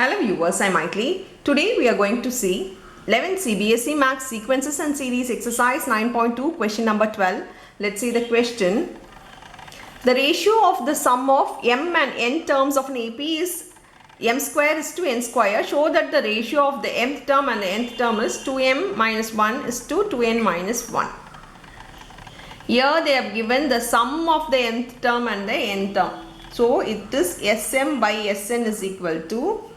Hello viewers, I'm Maitli. Today we are going to see 11th CBSE Maths Sequences and Series Exercise 9.2 question number 12. Let's see the question. The ratio of the sum of m and n terms of an AP is m square is to n square. Show that the ratio of the mth term and the nth term is 2m minus 1 is to 2n minus 1. Here they have given the sum of the nth term and the nth term. So it is Sm by Sn is equal to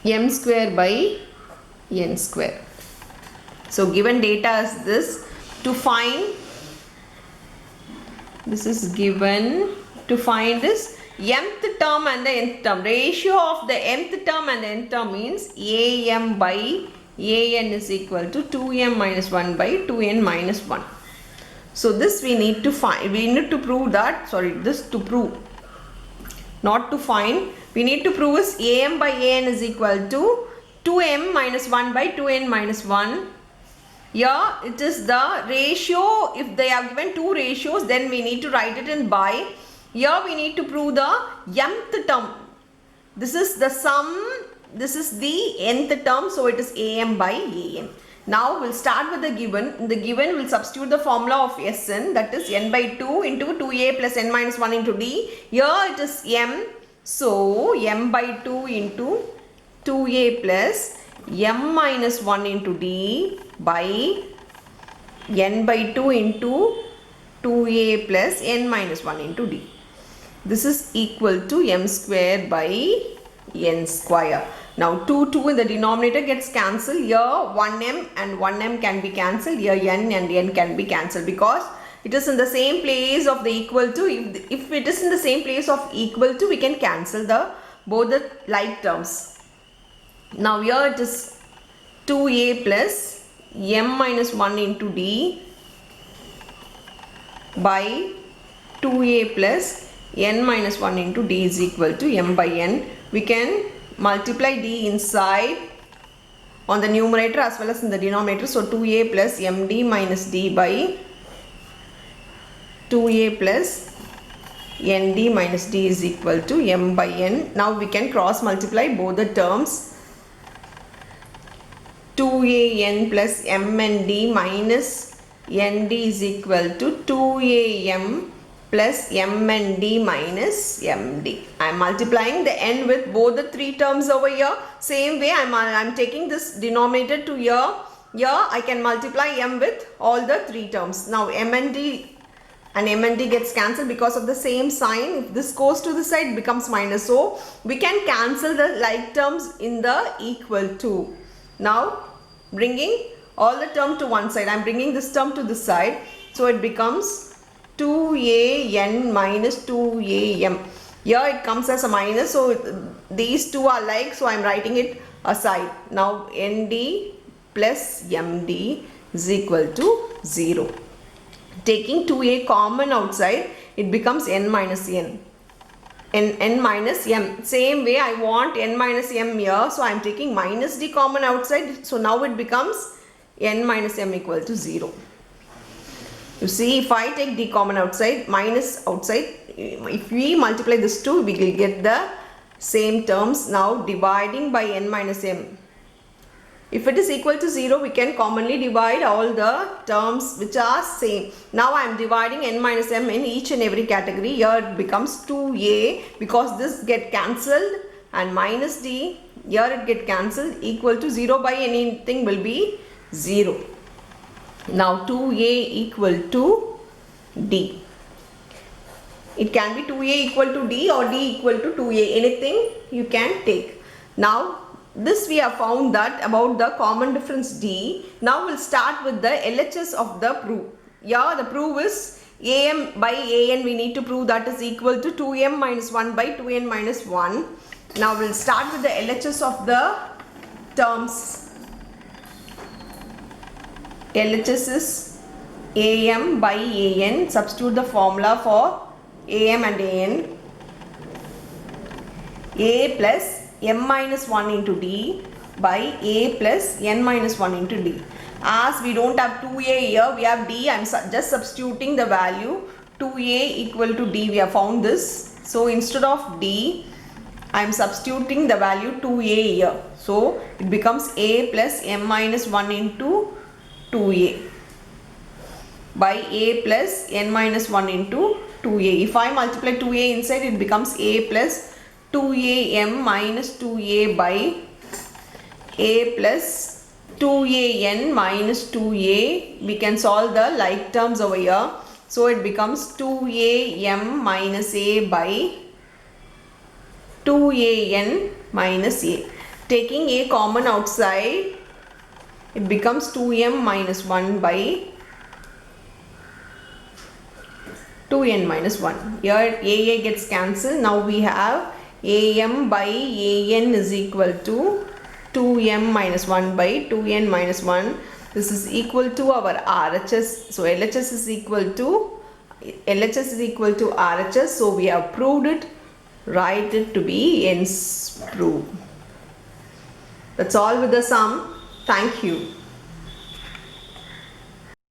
m square by n square. So given data is this. To find, this is given, to find this mth term and the nth term. Ratio of the mth term and the nth term means am by an is equal to 2m minus 1 by 2n minus 1. So this we need to find, we need to prove that, this to prove, not to find. We need to prove is am by an is equal to 2m minus 1 by 2n minus 1. Here it is the ratio. If they have given two ratios, then we need to write it in by. Here we need to prove the mth term. This is the sum, this is the nth term, so it is am by an. Now we'll start with the given. In the given we'll substitute the formula of Sn, that is n by 2 into 2a plus n minus 1 into d. Here it is m, so m by 2 into 2a plus m minus 1 into d by n by 2 into 2a plus n minus 1 into d. This is equal to m square by n square. Now 2 in the denominator gets cancelled. Here 1m and 1m can be cancelled. Here n and n can be cancelled because it is in the same place of the equal to. If it is in the same place of equal to, we can cancel both the like terms. Now here it is 2a plus m minus 1 into d by 2a plus n minus 1 into d is equal to m by n. We can multiply d inside on the numerator as well as in the denominator. So 2a plus md minus d by 2a plus nd minus d is equal to m by n. Now we can cross multiply both the terms. 2an plus mnd minus nd is equal to 2am plus mnd minus md. I am multiplying the n with both the three terms over here. Same way I am taking this denominator to here. Here I can multiply m with all the three terms. Now mnd and mnd gets cancelled because of the same sign. If this goes to the side, it becomes minus. So we can cancel the like terms in the equal to. Now bringing all the term to one side. I am bringing this term to this side. So it becomes 2an minus 2am. Here it comes as a minus, so these two are like, so I am writing it aside. Now nd plus md is equal to 0. Taking 2a common outside, it becomes n minus n. n minus m. Same way I want n minus m here, so I am taking minus d common outside. So now it becomes n minus m equal to 0. You see, if I take d common outside, minus outside, if we multiply this 2, we will get the same terms. Now dividing by n minus m. If it is equal to 0, we can commonly divide all the terms which are same. Now I am dividing n minus m in each and every category. Here it becomes 2a because this get cancelled, and minus d, here it get cancelled, equal to 0 by anything will be 0. Now 2a equal to d. It can be 2a equal to d or d equal to 2a. Anything you can take. Now this we have found that about the common difference d. Now we'll start with the LHS of the proof. Yeah, the proof is am by an. We need to prove that is equal to 2m minus 1 by 2n minus 1. Now we'll start with the LHS of the terms. LHS is am by an. Substitute the formula for am and an. A plus m minus 1 into d by a plus n minus 1 into d. As we don't have 2a here, we have d. I am just substituting the value 2a equal to d. We have found this. So instead of d, I am substituting the value 2a here. So it becomes a plus m minus 1 into 2a by a plus n minus 1 into 2a. If I multiply 2a inside, it becomes a plus 2am minus 2a by a plus 2an minus 2a. We can solve the like terms over here. So it becomes 2am minus a by 2an minus a. Taking a common outside, it becomes 2m minus 1 by 2n minus 1. Here a gets cancelled. Now we have am by an is equal to 2m minus 1 by 2n minus 1. This is equal to our RHS. So LHS is equal to RHS. So we have proved it. Write it to be hence proved. That's all with the sum. Thank you.